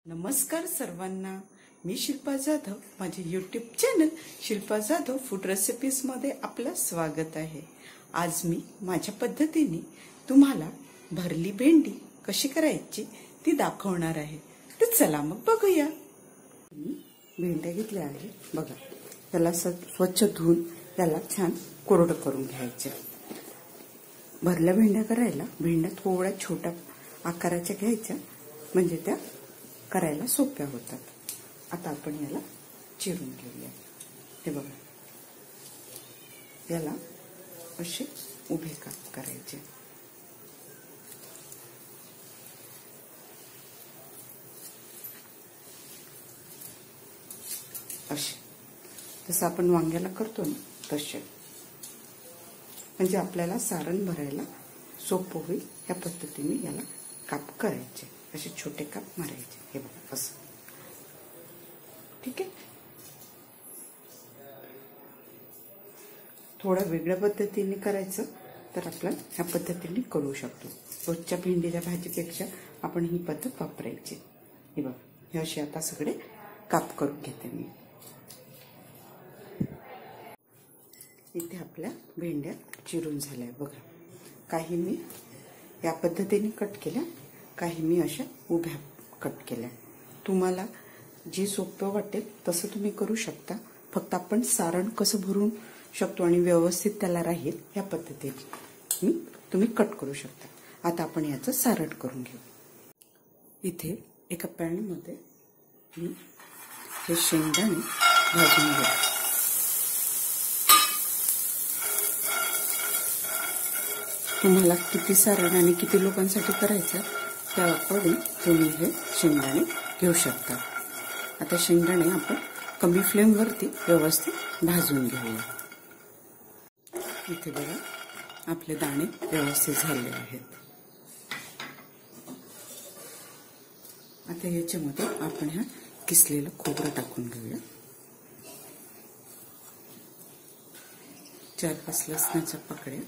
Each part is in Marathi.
नमस्कार सर्वांना, मी शिल्पा जाधव. माझे YouTube channel Shilpa Jadhav food recipes मध्ये आपलं स्वागत आहे. आज मी माझ्या पद्धतीने तुम्हाला भरली भेंडी कशी करायची ती दाखवणार आहे. तर चला मग बघूया. मी भेंड्या घेतल्या आहे बघा. त्याला स्वच्छ धुवून त्याला छान कोरडं करून घ्यायचे. भरल्या भेंड्या करायला भेंड्या थोड्या छोट्या आकाराच्या घ्यायच्या, म्हणजे त्या करायला सोप्या होतात. आता आपण याला चिरून घेऊया. हे बघा, याला असे उभे काप करायचे. असे जसं आपण वांग्याला करतो ना तसे, म्हणजे आपल्याला सारण भरायला सोपं होईल. या पद्धतीने याला काप करायचे. असे छोटे काप मारायचे. हे बघा असं. ठीक आहे. थोडा वेगळ्या पद्धतीने करायचं तर आपण ह्या पद्धतीने करू शकतो. रोजच्या भेंडीच्या भाजीपेक्षा आपण ही पद्धत वापरायची. हे बघा, हे असे आता सगळे काप करून घेते मी. इथे आपल्या भेंड्या चिरून झाल्या बघा. काही मी या पद्धतीने कट केल्या, काही मी अशा उभ्या कट केल्या. तुम्हाला जे सोपं वाटेल तसं तुम्ही करू शकता. फक्त आपण सारण कसं भरून शकतो आणि व्यवस्थित त्याला राहील या पद्धतीने तुम्ही कट करू शकता. आता आपण याचं सारण करून घेऊ. इथे एका पॅनमध्ये मी हे शेंगदाणे भाजून घेऊ. तुम्हाला किती सारण आणि किती लोकांसाठी करायचं त्याकडून तुम्ही हे शेंगदाणे घेऊ शकता. आता शेंगदाणे आपण कमी फ्लेमवरती व्यवस्थित भाजून घेऊया. इथे बघा, आपले दाणे व्यवस्थित झाले आहेत. आता याच्यामध्ये आपण ह्या किसलेलं खोबरं टाकून घेऊया. 4-5 लसणाच्या पाकळ्या,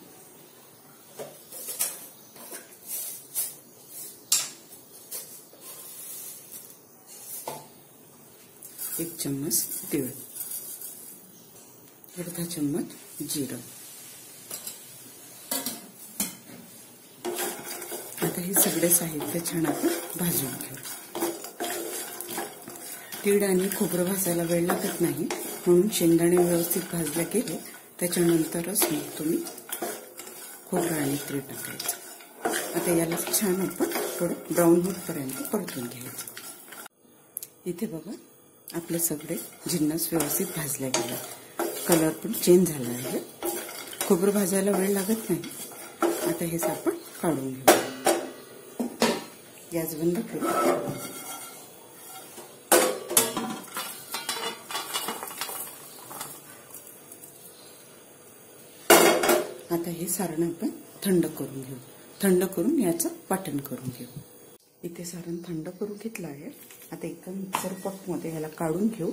1 चम्मच तीळ, अर्धा चम्मच जिरं. आता हे सगळे साहित्य छान आपण भाजून घेऊ. तीळ आणि खोबरं भाजायला वेळ लागत नाही, म्हणून शेंगदाणे व्यवस्थित भाजले गेले त्याच्यानंतरच मग तुम्ही खोबरं आणि तीळ टाकायचं. आता याला छान आपण थोडं ब्राऊन होईपर्यंत परतून घ्यायचं. इथे बघा, आपले सगळे जिन्नस व्यवस्थित भाजले गेले. कलर पण चेंज झाला आहे. खोबरं भाजायला वेळ लागत नाही. आता हेच आपण काढून घेऊ. गॅस बंद करू. आता हे सारण आपण थंड करून घेऊ. थंड करून याचं वाटण करून घेऊ. इथे सारण थंड करून घेतलं आहे. आता एका मिक्सर पॉटमध्ये याला काढून घेऊ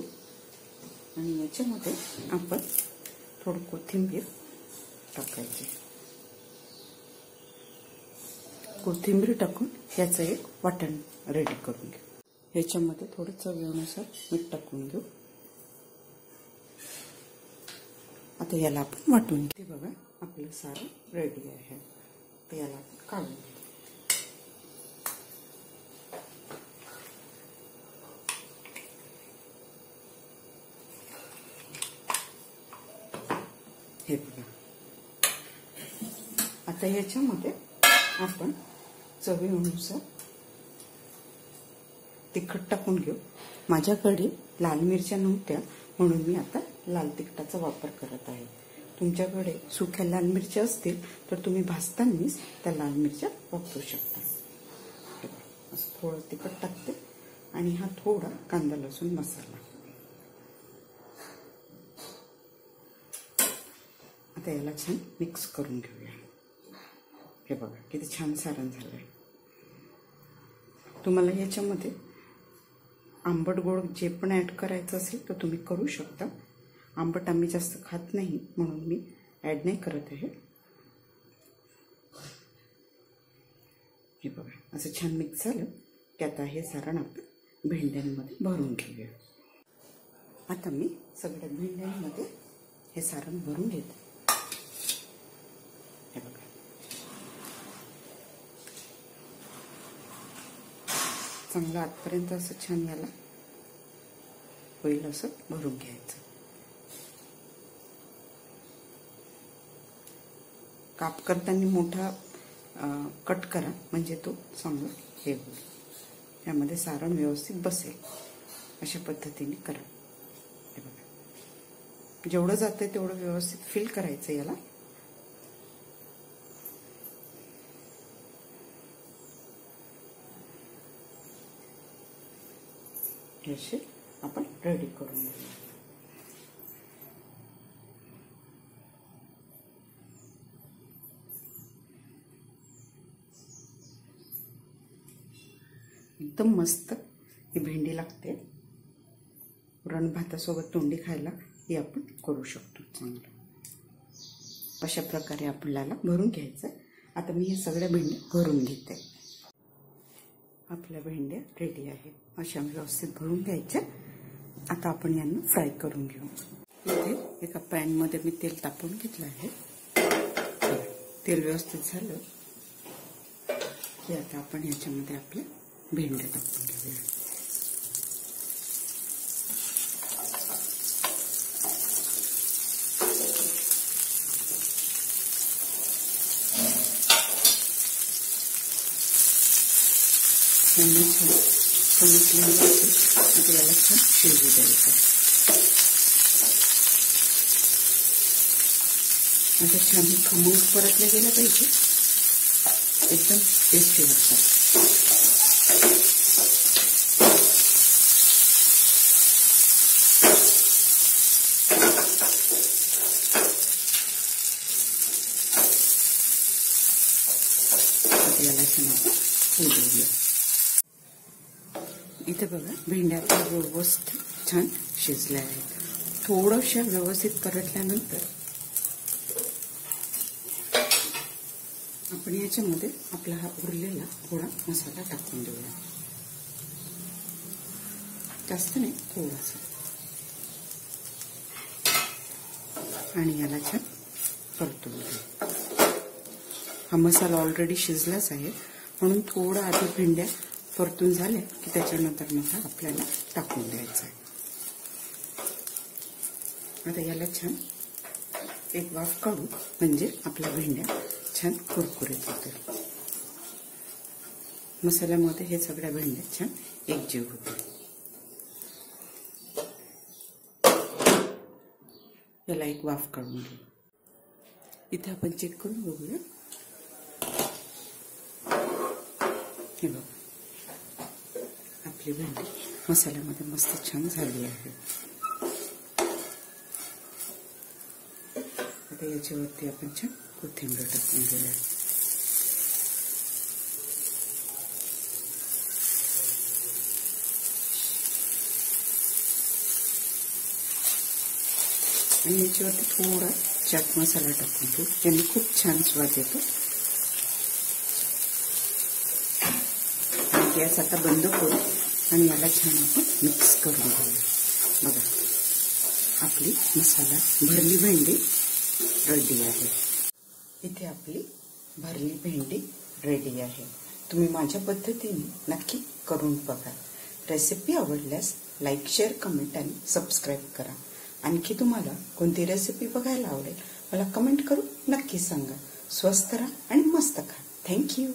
आणि याच्यामध्ये आपण थोडं कोथिंबीर टाकायची. कोथिंबीर टाकून याचं एक वाटण रेडी करून घेऊ. याच्यामध्ये थोडं चवीनुसार मीठ टाकून घेऊ. आता याला आपण वाटून घेऊ. बघा, आपलं सारण रेडी आहे. तर याला आपण काढून घेऊ. हे बघा, आता याच्यामध्ये आपण चवीनुसार तिखट टाकून घेऊ. माझ्याकडे लाल मिरच्या नव्हत्या म्हणून मी आता लाल तिखटाचा वापर करत आहे. तुमच्याकडे सुक्या लाल मिरच्या असतील तर तुम्ही भाजतानाच त्या लाल मिरच्या वापरू शकता. असं थोडं तिखट टाकते आणि हा थोडा कांदा लसूण मसाला. आता याला छान मिक्स करून घेऊया. हे बघा, किती छान सारण झालंय. तुम्हाला याच्यामध्ये आंबट गोड जे पण ऍड करायचं असेल तर तुम्ही करू शकता. आंबट आम्ही जास्त खात नाही म्हणून मी ऍड नाही करत आहे. हे बघा, असं छान मिक्स झालं की आता हे सारण आपण भेंड्यांमध्ये भरून घेऊया। आता मी सगळ्या भेंड्यांमध्ये हे सारण भरून घेते। हे बघा, चांगलं आतपर्यंत असं छान याला होईल असं भरून घ्यायचं। काप करताना मोठा कट करा, म्हणजे तो चांगला हे होईल, यामध्ये सारण व्यवस्थित बसेल अशा पद्धतीने करा। हे बघा, जेवढं जातंय तेवढं व्यवस्थित फिल करायचं याला। असे आपण रेडी करून घेऊया। एकदम मस्त ही भेंडी लागते। वरण भातासोबत तोंडी खायला ही आपण करू शकतो चांगलं। अशा प्रकारे आपल्याला भरून घ्यायचं। आता मी हे सगळ्या भेंड्या भरून घेते। आपल्या भेंड्या रेडी आहेत, अशा व्यवस्थित भरून घ्यायच्या। आता आपण यांना फ्राय करून घेऊ। इथे एका पॅन मध्ये मी तेल तापवून घेतलं आहे। तेल व्यवस्थित झालं की आता आपण याच्यामध्ये आपल्या भेंड्या टाकून घेऊया। कमी फ्लेमवरती आपल्याला छान शिजू द्यायचं। आता छान हे खमंग परतले गेलं पाहिजे, एकदम टेस्टी लागतात। याला छान आपण होऊ देऊया। इथे बघा, भेंड्या व्यवस्थित छान शिजल्या आहेत। थोड्याशा व्यवस्थित परतल्यानंतर आपण याच्यामध्ये आपला हा उरलेला थोडा मसाला टाकून देऊया। जास्त नाही, थोडासा, आणि याला छान परतून घेऊ। हा मसाला ऑलरेडी शिजलाच आहे, म्हणून थोडा आधी भेंड्या परतून झाल्या की त्याच्यानंतर मग आपल्याला टाकून द्यायचा आहे। आता याला छान एक वाफ काढू, म्हणजे आपल्या भेंड्या छान कुरकुरीत होतील। मसाल्यामध्ये हे सगळ्या भेंड्या छान एकजीव होतील। याला एक वाफ काढून घेऊ। इथे आपण चेक करून बघूया। हे बघा, आपली भेंडी मसाल्यामध्ये मस्त छान झाली आहे। आता याच्यावरती आपण छान कोथिंबीर टाकून घेऊया। आणि याच्यावरती थोडा चाट मसाला टाकून घेऊ, त्याने खूप छान स्वाद येतो। गॅस आता बंद करू आणि याला छान आपण मिक्स करून घेऊया। बघा, आपली मसाला भरली भेंडी रेडी आहे। इथे आपली भरली भेंडी रेडी आहे। तुम्ही माझ्या पद्धतीने नक्की करून बघा। रेसिपी आवडल्यास लाईक, शेअर, कमेंट आणि सबस्क्राईब करा। आणखी तुम्हाला कोणती रेसिपी बघायला आवडेल मला कमेंट करून नक्की सांगा। स्वस्त राहा आणि मस्त खा। थँक्यू।